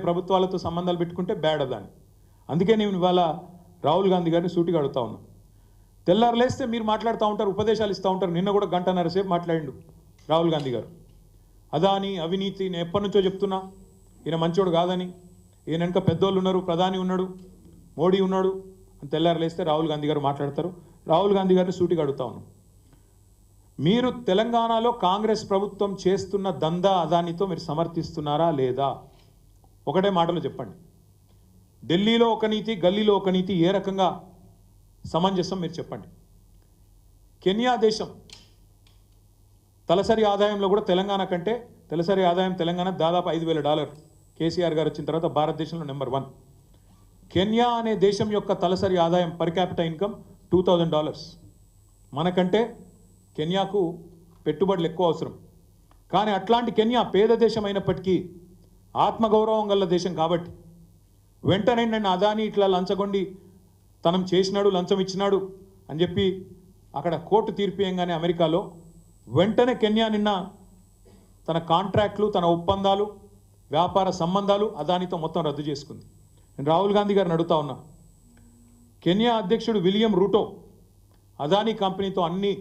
ప్రభుత్వాలతో సంబంధాలు పెట్టుకుంటే బ్యాడ్ అదాని. అందుకే నేను ఇవాళ రాహుల్ గాంధీ గారిని సూటిగా అడుగుతా ఉన్నాను. తెల్లారు లేస్తే మీరు మాట్లాడుతూ ఉంటారు, ఉపదేశాలు ఇస్తూ ఉంటారు. నిన్న కూడా గంటన్నర సేపు మాట్లాడిండు రాహుల్ గాంధీ గారు. అదాని అవినీతి నేను ఎప్పటి నుంచో చెప్తున్నా, ఈయన మంచోడు కాదని, ఈయన వెనుక పెద్దోళ్ళు ఉన్నారు, ప్రధాని ఉన్నాడు, మోడీ ఉన్నాడు అని తెల్లారు లేస్తే రాహుల్ గాంధీ గారు మాట్లాడతారు. రాహుల్ గాంధీ గారిని సూటిగా అడుగుతా ఉన్నాను, మీరు తెలంగాణలో కాంగ్రెస్ ప్రభుత్వం చేస్తున్న దందా అదానితో మీరు సమర్థిస్తున్నారా లేదా? ఒకటే మాటలో చెప్పండి. ఢిల్లీలో ఒక నీతి, గల్లీలో ఒక నీతి, ఏ రకంగా సమంజసం మీరు చెప్పండి. కెన్యా దేశం తలసరి ఆదాయంలో కూడా తెలంగాణ కంటే తలసరి ఆదాయం తెలంగాణ దాదాపు $5,000. కేసీఆర్ గారు వచ్చిన తర్వాత భారతదేశంలో నెంబర్ 1. కెన్యా అనే దేశం యొక్క తలసరి ఆదాయం పర్ క్యాపిటల్ ఇన్కమ్ $2,000. మనకంటే కెన్యాకు పెట్టుబడులు ఎక్కువ అవసరం. కానీ అట్లాంటి కెన్యా పేద దేశం అయినప్పటికీ ఆత్మగౌరవం గల దేశం కాబట్టి వెంటనే నన్ను అదాని ఇట్లా లంచగొండి తనం చేసినాడు, లంచం ఇచ్చినాడు అని చెప్పి అక్కడ కోర్టు తీర్పియంగానే అమెరికాలో వెంటనే కెన్యా నిన్న తన కాంట్రాక్ట్లు, తన ఒప్పందాలు, వ్యాపార సంబంధాలు అదానితో మొత్తం రద్దు చేసుకుంది. నేను రాహుల్ గాంధీ గారిని అడుగుతా ఉన్నా, కెన్యా అధ్యక్షుడు విలియం రూటో అదాని కంపెనీతో అన్ని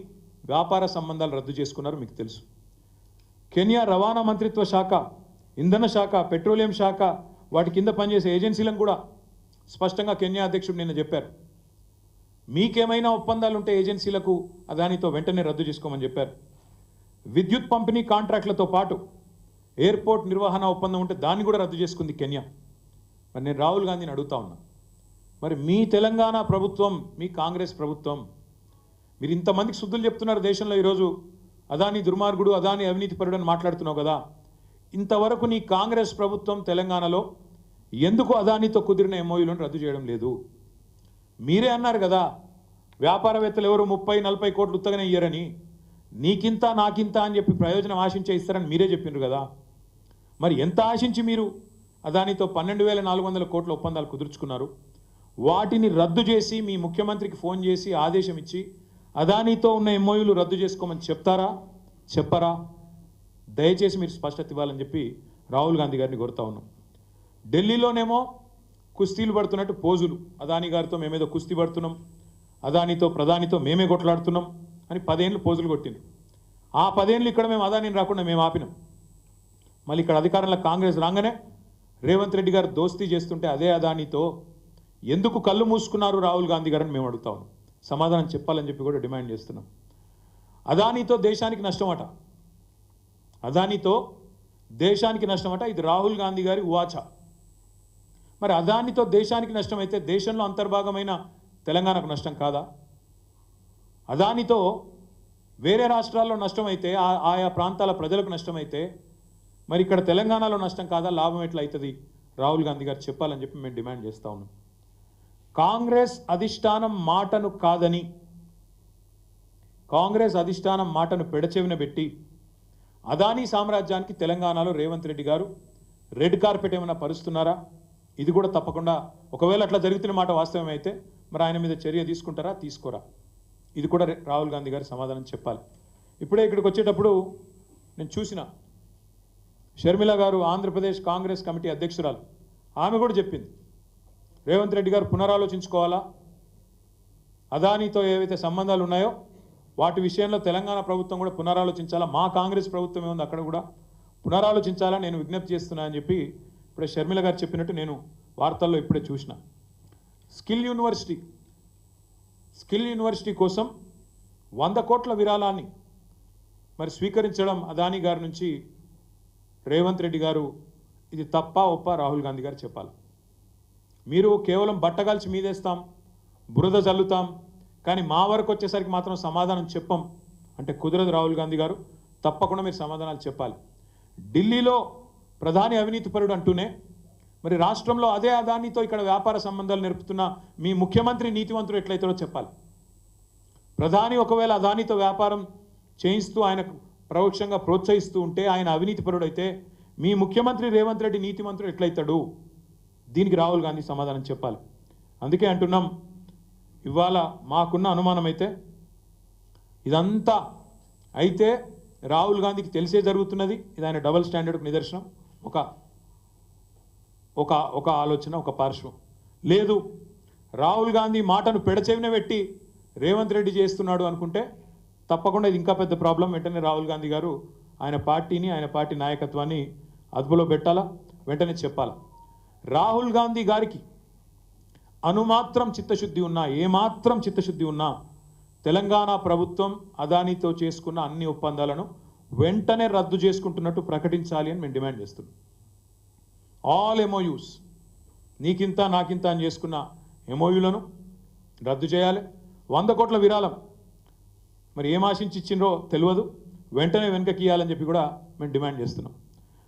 వ్యాపార సంబంధాలు రద్దు చేసుకున్నారు, మీకు తెలుసు. కెన్యా రవాణా మంత్రిత్వ శాఖ, ఇంధన శాఖ, పెట్రోలియం శాఖ, వాటి కింద పనిచేసే ఏజెన్సీలను కూడా స్పష్టంగా కెన్యా అధ్యక్షుడు నిన్న చెప్పారు, మీకేమైనా ఒప్పందాలు ఉంటే ఏజెన్సీలకు అదానితో వెంటనే రద్దు చేసుకోమని చెప్పారు. విద్యుత్ పంపిణీ కాంట్రాక్టులతో పాటు ఎయిర్పోర్ట్ నిర్వహణ ఒప్పందం ఉంటే దాన్ని కూడా రద్దు చేసుకుంది కెన్యా. మరి నేను రాహుల్ గాంధీని అడుగుతా ఉన్నా, మరి మీ తెలంగాణ ప్రభుత్వం, మీ కాంగ్రెస్ ప్రభుత్వం, మీరు ఇంతమందికి శుద్ధులు చెప్తున్నారు దేశంలో. ఈరోజు అదాని దుర్మార్గుడు, అదాని అవినీతిపరుడు అని మాట్లాడుతున్నావు కదా, ఇంతవరకు నీ కాంగ్రెస్ ప్రభుత్వం తెలంగాణలో ఎందుకు అదానితో కుదిరిన ఎంఓయూలను రద్దు చేయడం లేదు? మీరే అన్నారు కదా, వ్యాపారవేత్తలు ఎవరు 30-40 కోట్లు ఉత్తగానే ఇయ్యరని, నీకింత నాకింత అని చెప్పి ప్రయోజనం ఆశించే ఇస్తారని మీరే చెప్పిండ్రు కదా. మరి ఎంత ఆశించి మీరు అదానితో 12,400 కోట్ల ఒప్పందాలు కుదుర్చుకున్నారు? వాటిని రద్దు చేసి మీ ముఖ్యమంత్రికి ఫోన్ చేసి ఆదేశం ఇచ్చి అదానితో ఉన్న ఎంఓయూలు రద్దు చేసుకోమని చెప్తారా, చెప్పరా? దయచేసి మీరు స్పష్టత ఇవ్వాలని చెప్పి రాహుల్ గాంధీ గారిని కోరుతా ఉన్నాం. ఢిల్లీలోనేమో కుస్తీలు పడుతున్నట్టు పోజులు, అదాని గారితో మేమేదో కుస్తీ పడుతున్నాం, అదానితో ప్రధానితో మేమే కొట్లాడుతున్నాం అని 10 ఏళ్ళు పోజులు కొట్టిండ్రు. ఆ 10 ఏళ్ళు ఇక్కడ మేము అదానిని రాకుండా మేము ఆపినాం. మళ్ళీ ఇక్కడ అధికారంలో కాంగ్రెస్ రాగానే రేవంత్ రెడ్డి గారు దోస్తీ చేస్తుంటే అదే అదానితో ఎందుకు కళ్ళు మూసుకున్నారు రాహుల్ గాంధీ గారని మేము అడుగుతా ఉన్నాం. సమాధానం చెప్పాలని చెప్పి కూడా డిమాండ్ చేస్తున్నాం. అదానితో దేశానికి నష్టమట, అదానితో దేశానికి నష్టమట. ఇది రాహుల్ గాంధీ గారి ఉవాచ. మరి అదానితో దేశానికి నష్టమైతే దేశంలో అంతర్భాగమైన తెలంగాణకు నష్టం కాదా? అదానితో వేరే రాష్ట్రాల్లో నష్టమైతే, ఆయా ప్రాంతాల ప్రజలకు నష్టమైతే మరి ఇక్కడ తెలంగాణలో నష్టం కాదా? లాభం ఎట్లా అవుతుంది? రాహుల్ గాంధీ గారు చెప్పాలని చెప్పి మేము డిమాండ్ చేస్తూ ఉన్నాం. కాంగ్రెస్ అధిష్టానం మాటను కాదని, కాంగ్రెస్ అధిష్టానం మాటను పెడచెవిన పెట్టి అదానీ సామ్రాజ్యానికి తెలంగాణలో రేవంత్ రెడ్డి గారు రెడ్ కార్పెట్ ఏమైనా పరుస్తున్నారా? ఇది కూడా తప్పకుండా, ఒకవేళ అట్లా జరుగుతున్న మాట వాస్తవమైతే మరి ఆయన మీద చర్య తీసుకుంటారా, తీసుకోరా? ఇది కూడా రాహుల్ గాంధీ గారు సమాధానం చెప్పాలి. ఇప్పుడే ఇక్కడికి వచ్చేటప్పుడు నేను చూసిన షర్మిల గారు, ఆంధ్రప్రదేశ్ కాంగ్రెస్ కమిటీ అధ్యక్షురాలు, ఆమె కూడా చెప్పింది రేవంత్ రెడ్డి గారు పునరాలోచించుకోవాలా, అదానితో ఏవైతే సంబంధాలు ఉన్నాయో వాటి విషయంలో తెలంగాణ ప్రభుత్వం కూడా పునరాలోచించాలా, మా కాంగ్రెస్ ప్రభుత్వం ఏముంది అక్కడ కూడా పునరాలోచించాలా నేను విజ్ఞప్తి చేస్తున్నా అని చెప్పి ఇప్పుడే షర్మిల గారు చెప్పినట్టు నేను వార్తల్లో ఇప్పుడే చూసిన. స్కిల్ యూనివర్సిటీ కోసం 100 కోట్ల విరాళాన్ని మరి స్వీకరించడం అదానీ గారి నుంచి రేవంత్ రెడ్డి గారు, ఇది తప్ప ఒప్ప రాహుల్ గాంధీ గారు చెప్పాలి. మీరు కేవలం బట్టగాల్చి మీదేస్తాం, బురద జల్లుతాం, కానీ మా వరకు వచ్చేసరికి మాత్రం సమాధానం చెప్పం అంటే కుదరదు. రాహుల్ గాంధీ గారు తప్పకుండా మీరు సమాధానాలు చెప్పాలి. ఢిల్లీలో ప్రధాని అవినీతిపరుడు అంటూనే మరి రాష్ట్రంలో అదే అదానితో ఇక్కడ వ్యాపార సంబంధాలు నేర్పుతున్న మీ ముఖ్యమంత్రి నీతివంతుడు ఎట్లయితాడో చెప్పాలి. ప్రధాని ఒకవేళ అదానితో వ్యాపారం చేయిస్తూ ఆయనకు పరోక్షంగా ప్రోత్సహిస్తూ ఉంటే ఆయన అవినీతిపరుడు అయితే మీ ముఖ్యమంత్రి రేవంత్ రెడ్డి నీతిమంతుడు ఎట్లయితాడు? దీనికి రాహుల్ గాంధీ సమాధానం చెప్పాలి. అందుకే అంటున్నాం, ఇవాళ మాకున్న అనుమానం అయితే ఇదంతా అయితే రాహుల్ గాంధీకి తెలిసే జరుగుతున్నది. ఇది ఆయన డబుల్ స్టాండర్డ్కు నిదర్శనం. ఒక ఒక ఆలోచన, ఒక పార్శ్వం. లేదు, రాహుల్ గాంధీ మాటను పెడచెవిన పెట్టి రేవంత్ రెడ్డి చేస్తున్నాడు అనుకుంటే తప్పకుండా ఇది ఇంకా పెద్ద ప్రాబ్లం. వెంటనే రాహుల్ గాంధీ గారు ఆయన పార్టీని, ఆయన పార్టీ నాయకత్వాన్ని అదుపులో పెట్టాలా, వెంటనే చెప్పాలా. రాహుల్ గాంధీ గారికి అనుమాత్రం చిత్తశుద్ధి ఉన్నా, ఏమాత్రం చిత్తశుద్ధి ఉన్నా తెలంగాణ ప్రభుత్వం అదానీతో చేసుకున్న అన్ని ఒప్పందాలను వెంటనే రద్దు చేసుకుంటున్నట్టు ప్రకటించాలి అని మేము డిమాండ్ చేస్తున్నాం. ఆల్ ఎంఓయూస్, నీకింత నాకింత అని చేసుకున్న ఎంఓయూలను రద్దు చేయాలి. 100 కోట్ల విరాళం మరి ఏం ఆశించి ఇచ్చిండ్రో తెలియదు, వెంటనే వెనకకి ఇవ్వాలని చెప్పి కూడా మేము డిమాండ్ చేస్తున్నాం.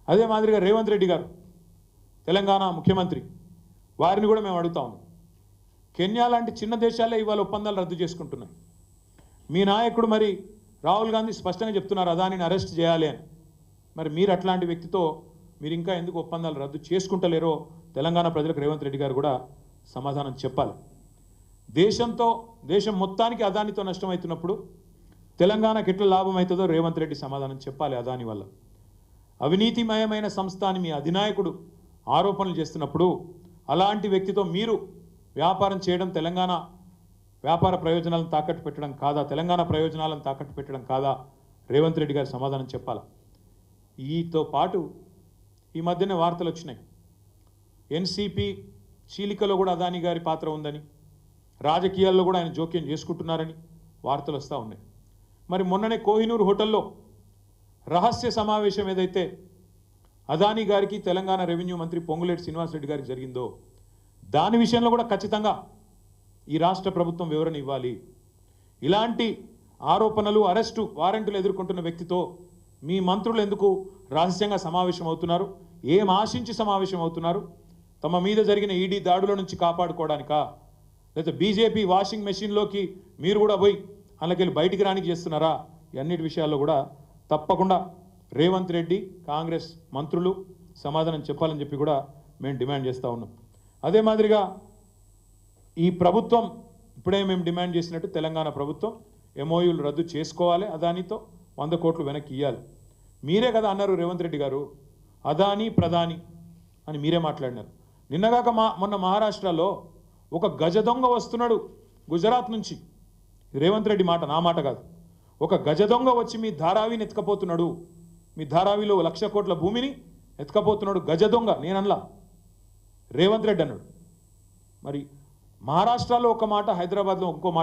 అదే మాదిరిగా రేవంత్ రెడ్డి గారు తెలంగాణ ముఖ్యమంత్రి, వారిని కూడా మేము అడుగుతా ఉన్నాం. కెన్యా లాంటి చిన్న దేశాలే ఇవాళ ఒప్పందాలు రద్దు చేసుకుంటున్నాయి. మీ నాయకుడు మరి రాహుల్ గాంధీ స్పష్టంగా చెప్తున్నారు అదానిని అరెస్ట్ చేయాలి అని. మరి మీరు అట్లాంటి వ్యక్తితో మీరు ఇంకా ఎందుకు ఒప్పందాలు రద్దు చేసుకుంటలేరో తెలంగాణ ప్రజలకు రేవంత్ రెడ్డి గారు కూడా సమాధానం చెప్పాలి. దేశం మొత్తానికి అదానితో నష్టమవుతున్నప్పుడు తెలంగాణకి ఎట్లా లాభం అవుతుందో రేవంత్ రెడ్డి సమాధానం చెప్పాలి. అదాని వల్ల అవినీతిమయమైన సంస్థ అని మీ అధినాయకుడు ఆరోపణలు చేస్తున్నప్పుడు అలాంటి వ్యక్తితో మీరు వ్యాపారం చేయడం తెలంగాణ వ్యాపార ప్రయోజనాలను తాకట్టు పెట్టడం కాదా, తెలంగాణ ప్రయోజనాలను తాకట్టు పెట్టడం కాదా? రేవంత్ రెడ్డి గారు సమాధానం చెప్పాలి. ఈతో పాటు ఈ మధ్యనే వార్తలు వచ్చినాయి, ఎన్సీపీ చీలికలో కూడా అదాని గారి పాత్ర ఉందని, రాజకీయాల్లో కూడా ఆయన జోక్యం చేసుకుంటున్నారని వార్తలు వస్తూ ఉన్నాయి. మరి మొన్ననే కోహినూర్ హోటల్లో రహస్య సమావేశం ఏదైతే అదాని గారికి తెలంగాణ రెవెన్యూ మంత్రి పొంగులేటి శ్రీనివాసరెడ్డి గారికి జరిగిందో దాని విషయంలో కూడా ఖచ్చితంగా ఈ రాష్ట్ర ప్రభుత్వం వివరణ ఇవ్వాలి. ఇలాంటి ఆరోపణలు, అరెస్టు వారెంట్లు ఎదుర్కొంటున్న వ్యక్తితో మీ మంత్రులు ఎందుకు రహస్యంగా సమావేశం అవుతున్నారు? ఏం ఆశించి సమావేశం అవుతున్నారు? తమ మీద జరిగిన ఈడీ దాడుల నుంచి కాపాడుకోవడానికా, లేదా బీజేపీ వాషింగ్ మెషిన్లోకి మీరు కూడా పోయి అందులోకి బయటికి రానికి చేస్తున్నారా? అన్నిటి విషయాల్లో కూడా తప్పకుండా రేవంత్ రెడ్డి, కాంగ్రెస్ మంత్రులు సమాధానం చెప్పాలని చెప్పి కూడా మేము డిమాండ్ చేస్తూ ఉన్నాం. అదే మాదిరిగా ఈ ప్రభుత్వం ఇప్పుడే మేము డిమాండ్ చేసినట్టు తెలంగాణ ప్రభుత్వం ఎంఓయూలు రద్దు చేసుకోవాలి, అదానితో 100 కోట్లు వెనక్కి ఇవ్వాలి. మీరే కదా అన్నారు రేవంత్ రెడ్డి గారు, అదాని ప్రధాని అని మీరే మాట్లాడినారు. నిన్నగాక మొన్న మహారాష్ట్రలో ఒక గజ దొంగ వస్తున్నాడు గుజరాత్ నుంచి. రేవంత్ రెడ్డి మాట, నా మాట కాదు. ఒక గజ దొంగ వచ్చి మీ ధారావిని ఎత్తుకపోతున్నాడు, మీ ధారావిలో 1,00,000 కోట్ల భూమిని ఎత్తుకపోతున్నాడు గజ దొంగ. నేనల్లా, రేవంత్ రెడ్డి అన్నాడు. మరి మహారాష్ట్రలో ఒక మాట, హైదరాబాద్లో ఇంకో మాట.